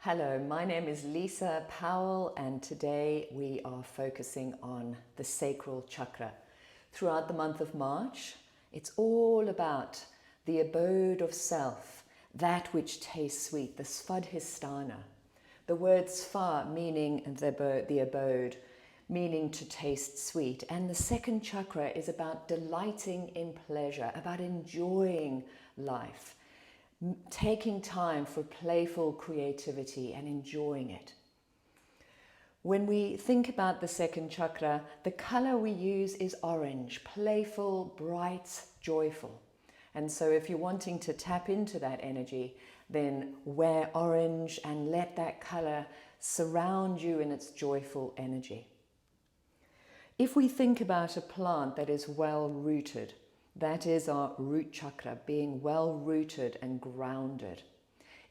Hello, my name is Lisa Powell and today we are focusing on the Sacral Chakra. Throughout the month of March, it's all about the abode of self, that which tastes sweet, the Svadhistana. The word Sva meaning the abode, meaning to taste sweet. And the second chakra is about delighting in pleasure, about enjoying life. Taking time for playful creativity and enjoying it. When we think about the second chakra, the color we use is orange, playful, bright, joyful. And so if you're wanting to tap into that energy, then wear orange and let that color surround you in its joyful energy. If we think about a plant that is well rooted, that is our root chakra, being well rooted and grounded.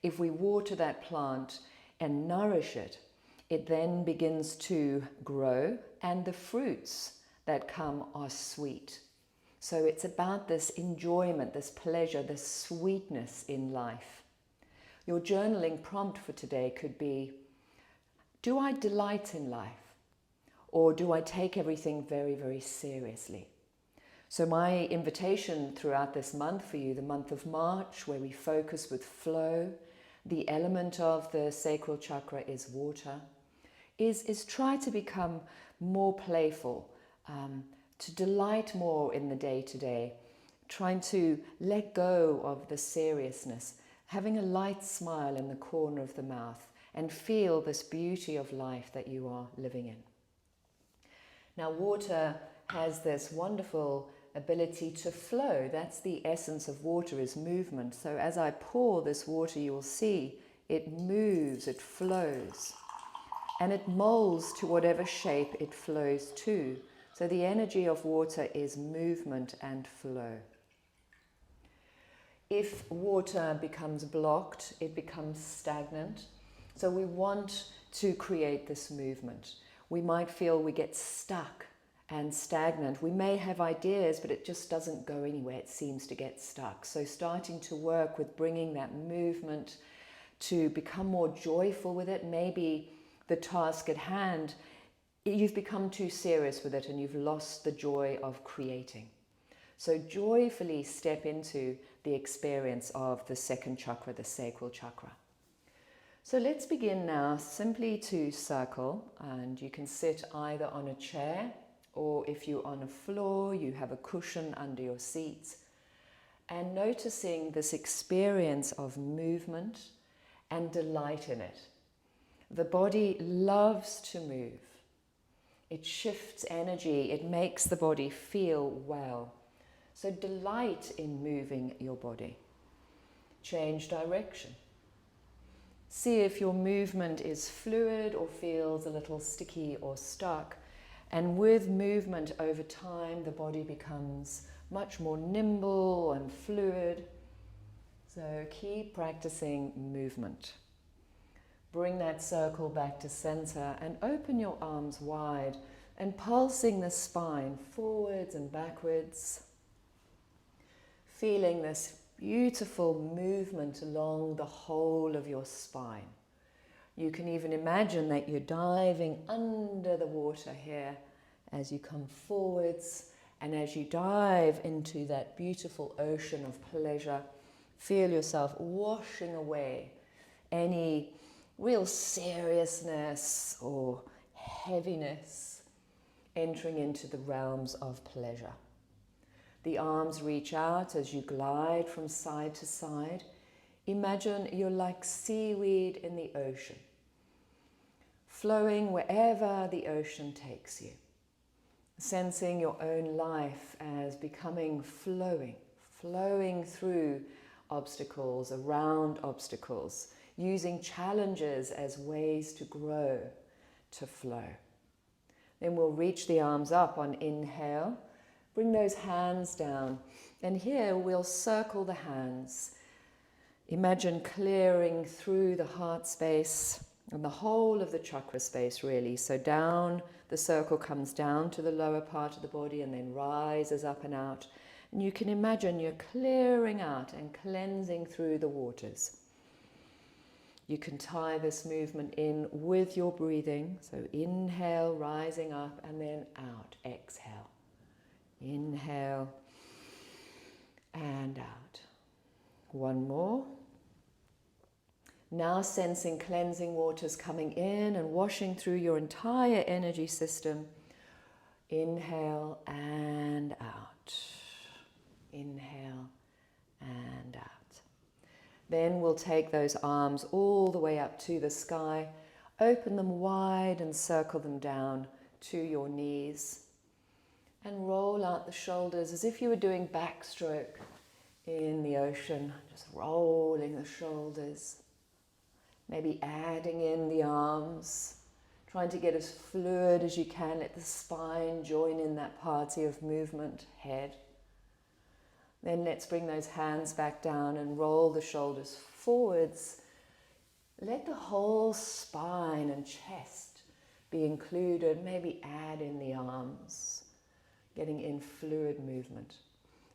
If we water that plant and nourish it, it then begins to grow and the fruits that come are sweet. So it's about this enjoyment, this pleasure, this sweetness in life. Your journaling prompt for today could be, do I delight in life? Or do I take everything very, very seriously? So my invitation throughout this month for you, the month of March, where we focus with flow, the element of the sacral chakra is water, is try to become more playful, to delight more in the day-to-day, trying to let go of the seriousness, having a light smile in the corner of the mouth and feel this beauty of life that you are living in. Now water has this wonderful ability to flow. That's the essence of water, is movement. So as I pour this water, you will see it moves, it flows, and it molds to whatever shape it flows to. So the energy of water is movement and flow. If water becomes blocked, it becomes stagnant. So we want to create this movement. We might feel we get stuck and stagnant. We may have ideas, but it just doesn't go anywhere. It seems to get stuck. So starting to work with bringing that movement to become more joyful with it. Maybe the task at hand, you've become too serious with it and you've lost the joy of creating. So joyfully step into the experience of the second chakra, the sacral chakra. So let's begin now simply to circle, and you can sit either on a chair, or if you're on a floor, you have a cushion under your seat, and noticing this experience of movement and delight in it. The body loves to move. It shifts energy. It makes the body feel well. So delight in moving your body. Change direction. See if your movement is fluid or feels a little sticky or stuck. And with movement over time, the body becomes much more nimble and fluid. So keep practicing movement. Bring that circle back to center and open your arms wide and pulsing the spine forwards and backwards. Feeling this beautiful movement along the whole of your spine. You can even imagine that you're diving under the water here as you come forwards, and as you dive into that beautiful ocean of pleasure, feel yourself washing away any real seriousness or heaviness, entering into the realms of pleasure. The arms reach out as you glide from side to side. Imagine you're like seaweed in the ocean, flowing wherever the ocean takes you. Sensing your own life as becoming flowing through obstacles, around obstacles, using challenges as ways to grow, to flow. Then we'll reach the arms up on inhale. Bring those hands down, and here we'll circle the hands. Imagine clearing through the heart space and the whole of the chakra space, really. So down, the circle comes down to the lower part of the body and then rises up and out. And you can imagine you're clearing out and cleansing through the waters. You can tie this movement in with your breathing. So inhale, rising up, and then out. Exhale. Inhale and out. One more. Now sensing cleansing waters coming in and washing through your entire energy system. Inhale and out. Inhale and out. Then we'll take those arms all the way up to the sky, open them wide and circle them down to your knees. And roll out the shoulders as if you were doing backstroke in the ocean, just rolling the shoulders. Maybe adding in the arms, trying to get as fluid as you can. Let the spine join in that party of movement, head. Then let's bring those hands back down and roll the shoulders forwards. Let the whole spine and chest be included. Maybe add in the arms, getting in fluid movement.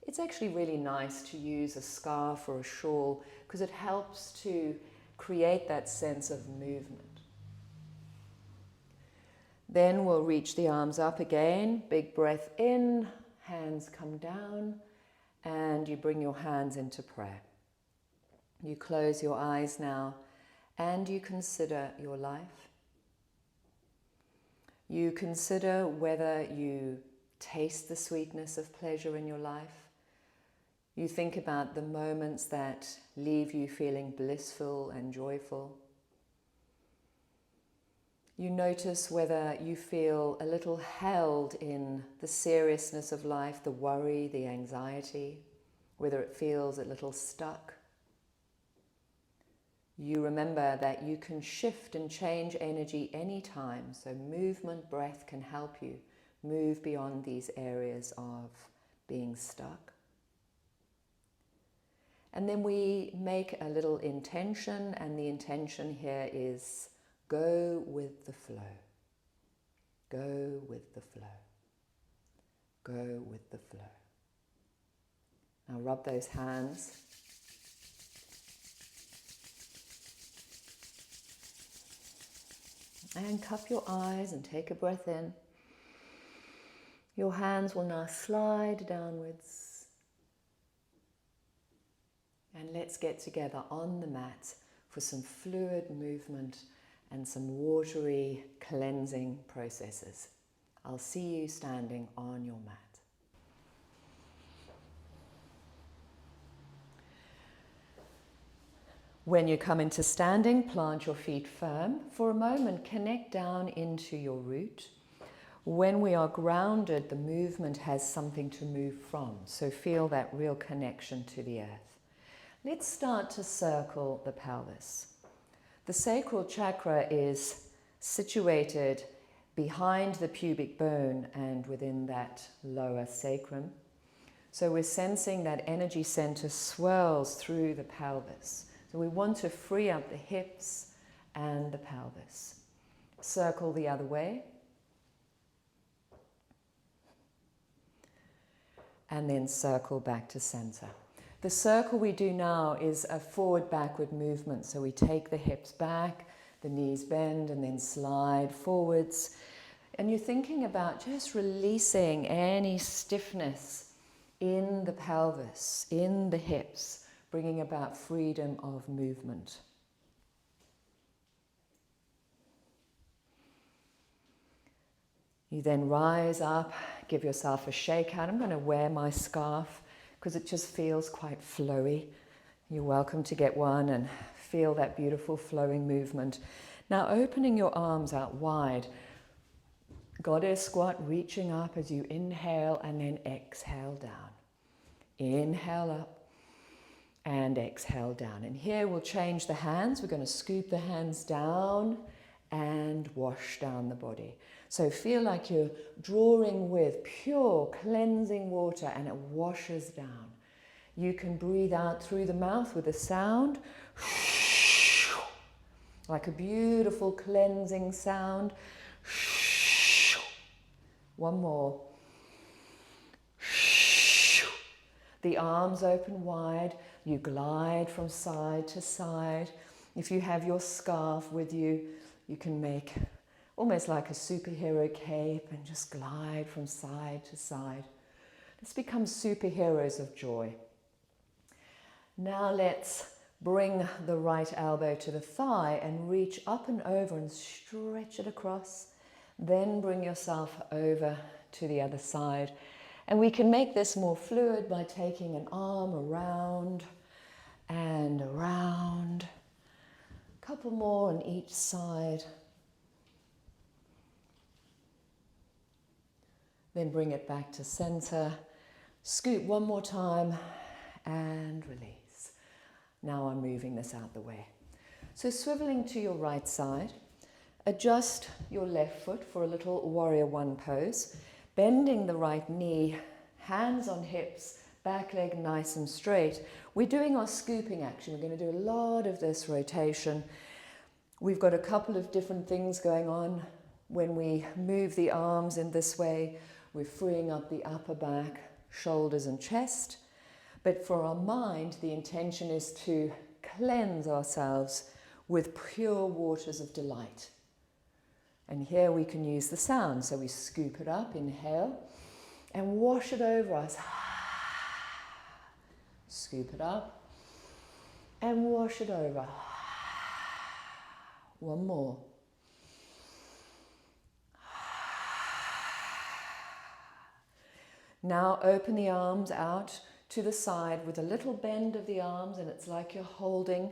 It's actually really nice to use a scarf or a shawl because it helps to create that sense of movement. Then we'll reach the arms up again. Big breath in, hands come down. And you bring your hands into prayer. You close your eyes now and you consider your life. You consider whether you taste the sweetness of pleasure in your life. You think about the moments that leave you feeling blissful and joyful. You notice whether you feel a little held in the seriousness of life, the worry, the anxiety, whether it feels a little stuck. You remember that you can shift and change energy anytime, so movement, breath can help you move beyond these areas of being stuck. And then we make a little intention, and the intention here is go with the flow. Go with the flow. Go with the flow. Now rub those hands. And cup your eyes and take a breath in. Your hands will now slide downwards. And let's get together on the mat for some fluid movement and some watery cleansing processes. I'll see you standing on your mat. When you come into standing, plant your feet firm. For a moment, connect down into your root. When we are grounded, the movement has something to move from, so feel that real connection to the earth. Let's start to circle the pelvis. The sacral chakra is situated behind the pubic bone and within that lower sacrum. So we're sensing that energy center swirls through the pelvis. So we want to free up the hips and the pelvis. Circle the other way. And then circle back to center. The circle we do now is a forward-backward movement. So we take the hips back, the knees bend, and then slide forwards. And you're thinking about just releasing any stiffness in the pelvis, in the hips, bringing about freedom of movement. You then rise up, give yourself a shake out. I'm going to wear my scarf because it just feels quite flowy. You're welcome to get one and feel that beautiful flowing movement. Now opening your arms out wide. Goddess squat, reaching up as you inhale and then exhale down. Inhale up and exhale down. And here we'll change the hands. We're going to scoop the hands down and wash down the body. So feel like you're drawing with pure cleansing water and it washes down. You can breathe out through the mouth with a sound, like a beautiful cleansing sound. One more. The arms open wide. You glide from side to side. If you have your scarf with you, you can make almost like a superhero cape and just glide from side to side. Let's become superheroes of joy. Now let's bring the right elbow to the thigh and reach up and over and stretch it across. Then bring yourself over to the other side. And we can make this more fluid by taking an arm around and around. A couple more on each side. Then bring it back to center. Scoop one more time and release. Now I'm moving this out the way. So swiveling to your right side, adjust your left foot for a little warrior one pose, bending the right knee, hands on hips, back leg nice and straight. We're doing our scooping action. We're going to do a lot of this rotation. We've got a couple of different things going on. When we move the arms in this way, we're freeing up the upper back, shoulders and chest. But for our mind, the intention is to cleanse ourselves with pure waters of delight. And here we can use the sound. So we scoop it up, inhale, and wash it over us. Scoop it up and wash it over. One more. Now open the arms out to the side with a little bend of the arms, and it's like you're holding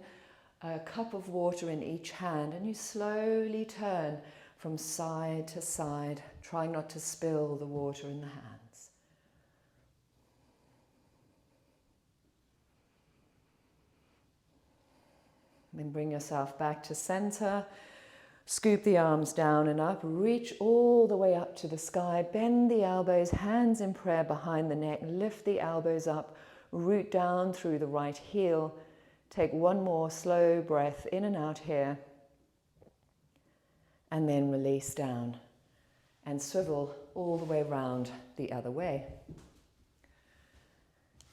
a cup of water in each hand, and you slowly turn from side to side, trying not to spill the water in the hands. Then bring yourself back to center. Scoop the arms down and up, reach all the way up to the sky, bend the elbows, hands in prayer behind the neck, lift the elbows up, root down through the right heel. Take one more slow breath in and out here, and then release down and swivel all the way around the other way.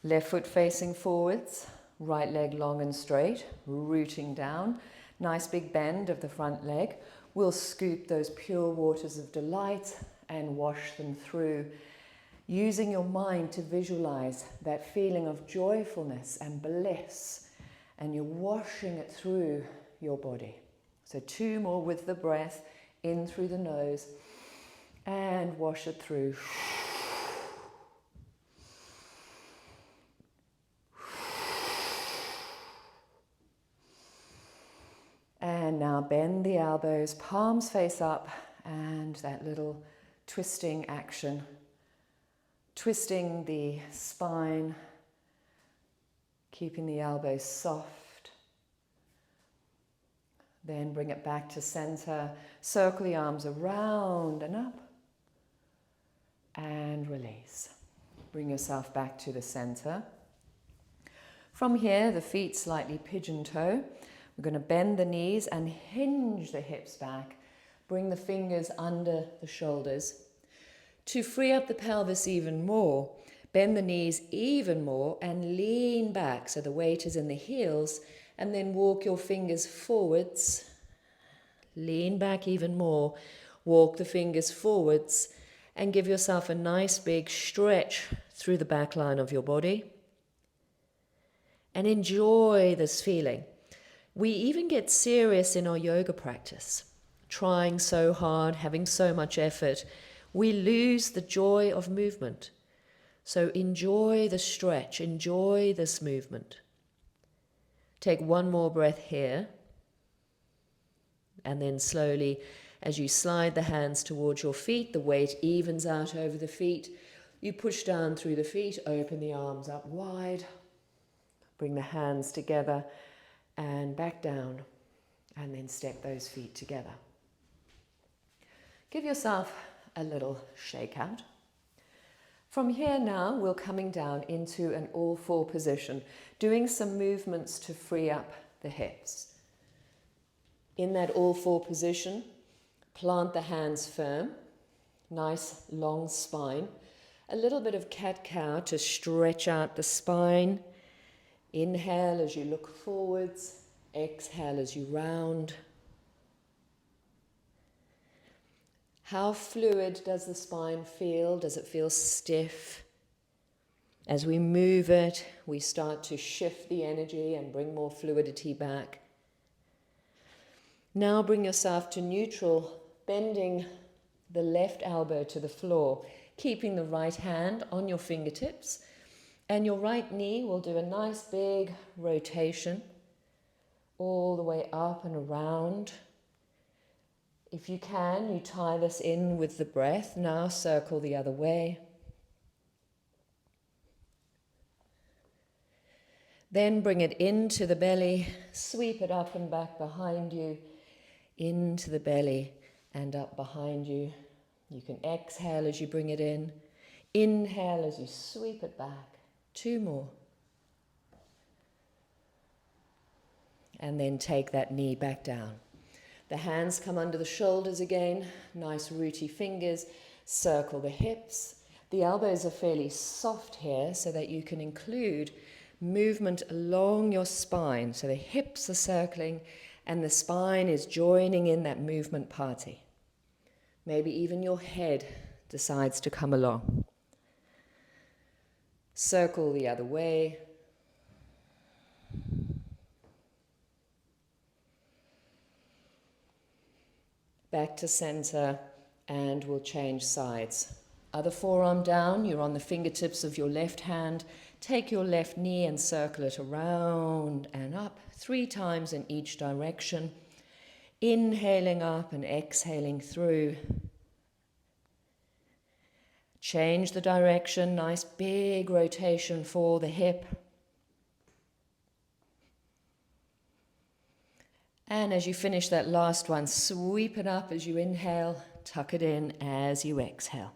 Left foot facing forwards, right leg long and straight, rooting down. Nice big bend of the front leg. We'll scoop those pure waters of delight and wash them through, using your mind to visualize that feeling of joyfulness and bliss, and you're washing it through your body. So 2 more with the breath, in through the nose, and wash it through. And now bend the elbows, palms face up, and that little twisting action. Twisting the spine, keeping the elbows soft. Then bring it back to center. Circle the arms around and up. And release. Bring yourself back to the center. From here, the feet slightly pigeon toe. We're going to bend the knees and hinge the hips back. Bring the fingers under the shoulders. To free up the pelvis even more, bend the knees even more and lean back so the weight is in the heels, and then walk your fingers forwards. Lean back even more. Walk the fingers forwards and give yourself a nice big stretch through the back line of your body. And enjoy this feeling. We even get serious in our yoga practice, trying so hard, having so much effort. We lose the joy of movement. So enjoy the stretch, enjoy this movement. Take one more breath here. And then slowly, as you slide the hands towards your feet, the weight evens out over the feet. You push down through the feet, open the arms up wide. Bring the hands together and back down, and then step those feet together. Give yourself a little shake out. From here now, we're coming down into an all-four position, doing some movements to free up the hips. In that all-four position, plant the hands firm, nice long spine, a little bit of cat-cow to stretch out the spine. Inhale as you look forwards, Exhale as you round. How fluid does the spine feel? Does it feel stiff? As we move it, we start to shift the energy and bring more fluidity back. Now bring yourself to neutral, bending the left elbow to the floor, keeping the right hand on your fingertips, and your right knee will do a nice big rotation all the way up and around. If you can, you tie this in with the breath. Now circle the other way. Then bring it into the belly, sweep it up and back behind you, into the belly and up behind you. You can exhale as you bring it in. Inhale as you sweep it back. 2 more. And then take that knee back down. The hands come under the shoulders again. Nice rooty fingers. Circle the hips. The elbows are fairly soft here so that you can include movement along your spine. So the hips are circling and the spine is joining in that movement party. Maybe even your head decides to come along. Circle the other way. Back to center, and we'll change sides. Other forearm down, you're on the fingertips of your left hand. Take your left knee and circle it around and up 3 times in each direction. Inhaling up and exhaling through. Change the direction, nice big rotation for the hip. And as you finish that last one, sweep it up as you inhale, tuck it in as you exhale.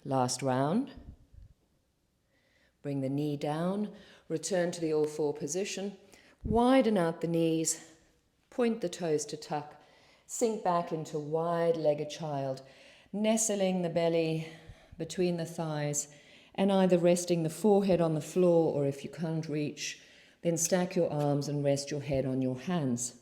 Last round. Bring the knee down, return to the all four position, widen out the knees, point the toes to tuck, sink back into wide-legged child, nestling the belly between the thighs and either resting the forehead on the floor, or if you can't reach, then stack your arms and rest your head on your hands.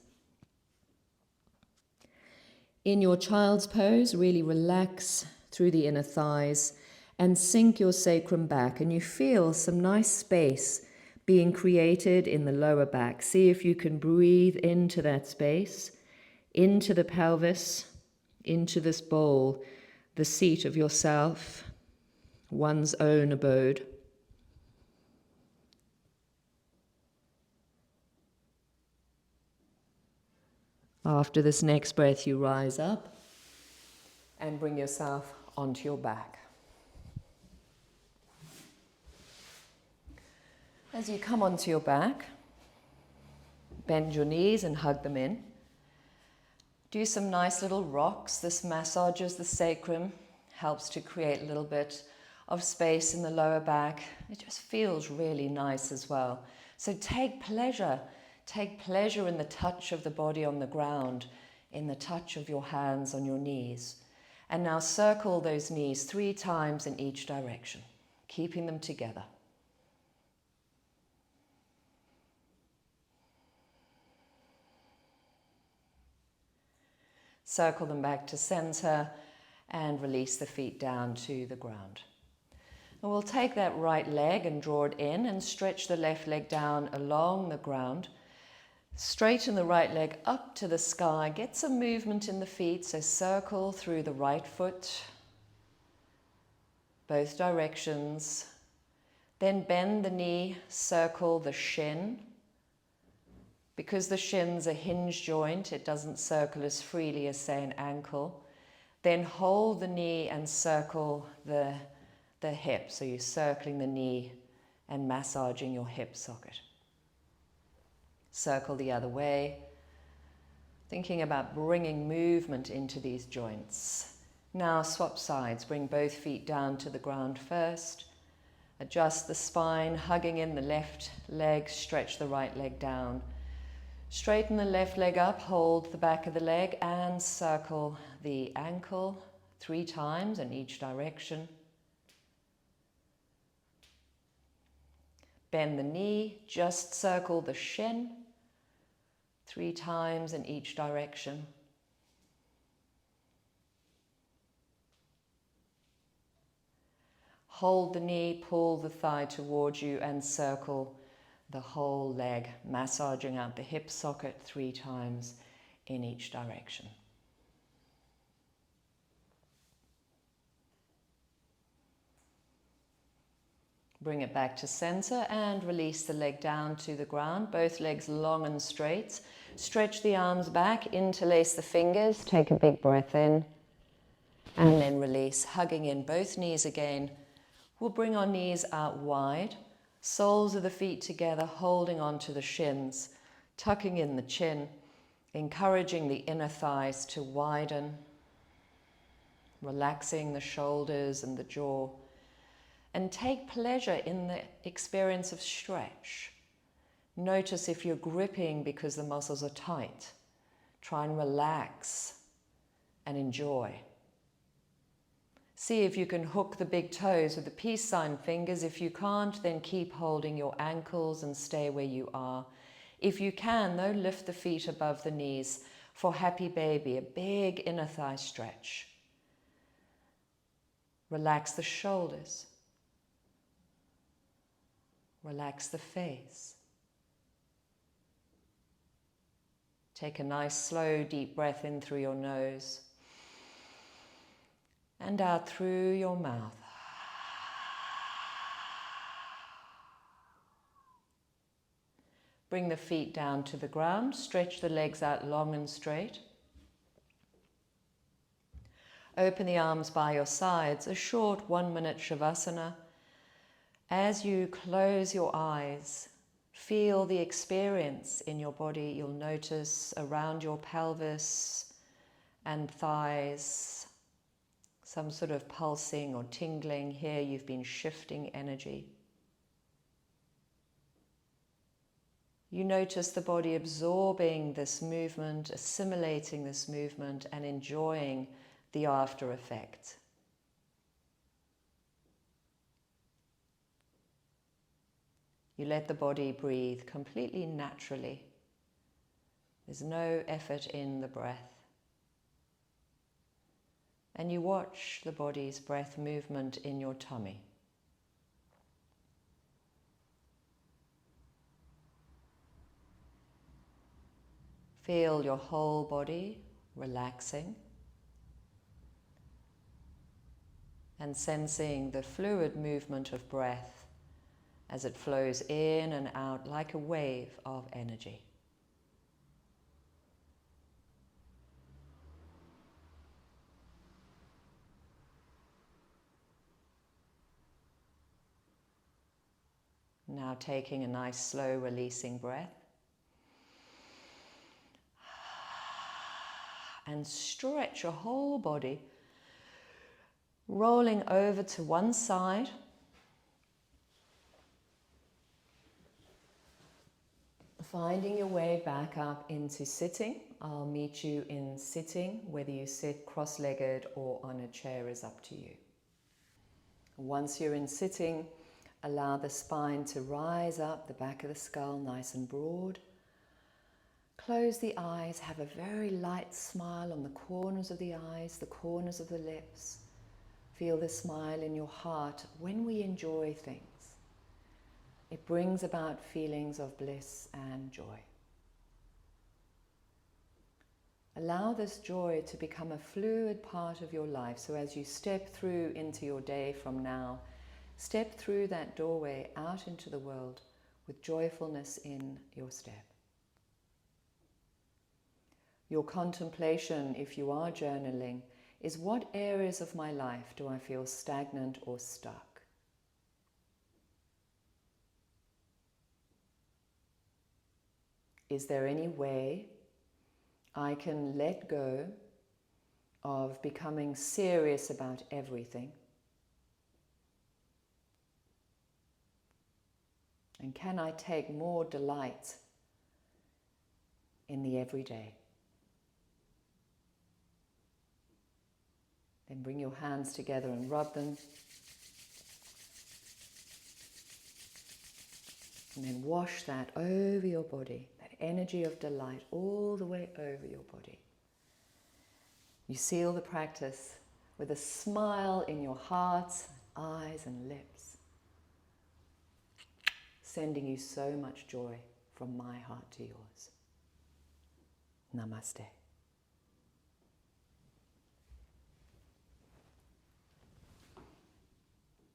In your child's pose, really relax through the inner thighs and sink your sacrum back, and you feel some nice space being created in the lower back. See if you can breathe into that space, into the pelvis, into this bowl, the seat of yourself, one's own abode. After this next breath, you rise up and bring yourself onto your back. As you come onto your back, bend your knees and hug them in. Do some nice little rocks. This massages the sacrum, helps to create a little bit of space in the lower back. It just feels really nice as well. So take pleasure in the touch of the body on the ground, in the touch of your hands on your knees. And now circle those knees 3 times in each direction, keeping them together. Circle them back to center and release the feet down to the ground. And we'll take that right leg and draw it in and stretch the left leg down along the ground. Straighten the right leg up to the sky. Get some movement in the feet, so circle through the right foot, both directions. Then bend the knee, circle the shin. Because the shin's a hinge joint, it doesn't circle as freely as, say, an ankle. Then hold the knee and circle the hip. So you're circling the knee and massaging your hip socket. Circle the other way, thinking about bringing movement into these joints. Now swap sides, bring both feet down to the ground first. Adjust the spine, hugging in the left leg, stretch the right leg down. Straighten the left leg up, hold the back of the leg and circle the ankle 3 times in each direction. Bend the knee, just circle the shin 3 times in each direction. Hold the knee, pull the thigh towards you and circle the whole leg, massaging out the hip socket 3 times in each direction. Bring it back to center and release the leg down to the ground, both legs long and straight. Stretch the arms back, interlace the fingers, take a big breath in, and then release, hugging in both knees again. We'll bring our knees out wide, soles of the feet together, holding onto the shins, tucking in the chin, encouraging the inner thighs to widen, relaxing the shoulders and the jaw. And take pleasure in the experience of stretch. Notice if you're gripping because the muscles are tight. Try and relax and enjoy. See if you can hook the big toes with the peace sign fingers. If you can't, then keep holding your ankles and stay where you are. If you can, though, lift the feet above the knees for happy baby, a big inner thigh stretch. Relax the shoulders. Relax the face. Take a nice, slow, deep breath in through your nose and out through your mouth. Bring the feet down to the ground. Stretch the legs out long and straight. Open the arms by your sides, a short 1-minute Shavasana. As you close your eyes, feel the experience in your body. You'll notice around your pelvis and thighs some sort of pulsing or tingling. Here you've been shifting energy. You notice the body absorbing this movement, assimilating this movement, and enjoying the after effect. You let the body breathe completely naturally. There's no effort in the breath. And you watch the body's breath movement in your tummy. Feel your whole body relaxing and sensing the fluid movement of breath as it flows in and out like a wave of energy. Now taking a nice slow releasing breath. And stretch your whole body, rolling over to one side. Finding your way back up into sitting. I'll meet you in sitting. Whether you sit cross-legged or on a chair is up to you. Once you're in sitting, allow the spine to rise up, the back of the skull nice and broad. Close the eyes, have a very light smile on the corners of the eyes, the corners of the lips. Feel the smile in your heart when we enjoy things. It brings about feelings of bliss and joy. Allow this joy to become a fluid part of your life. So as you step through into your day from now, step through that doorway out into the world with joyfulness in your step. Your contemplation, if you are journaling, is what areas of my life do I feel stagnant or stuck? Is there any way I can let go of becoming serious about everything? And can I take more delight in the everyday? Then bring your hands together and rub them. And then wash that over your body, that energy of delight all the way over your body. You seal the practice with a smile in your hearts, eyes and lips, sending you so much joy from my heart to yours. Namaste.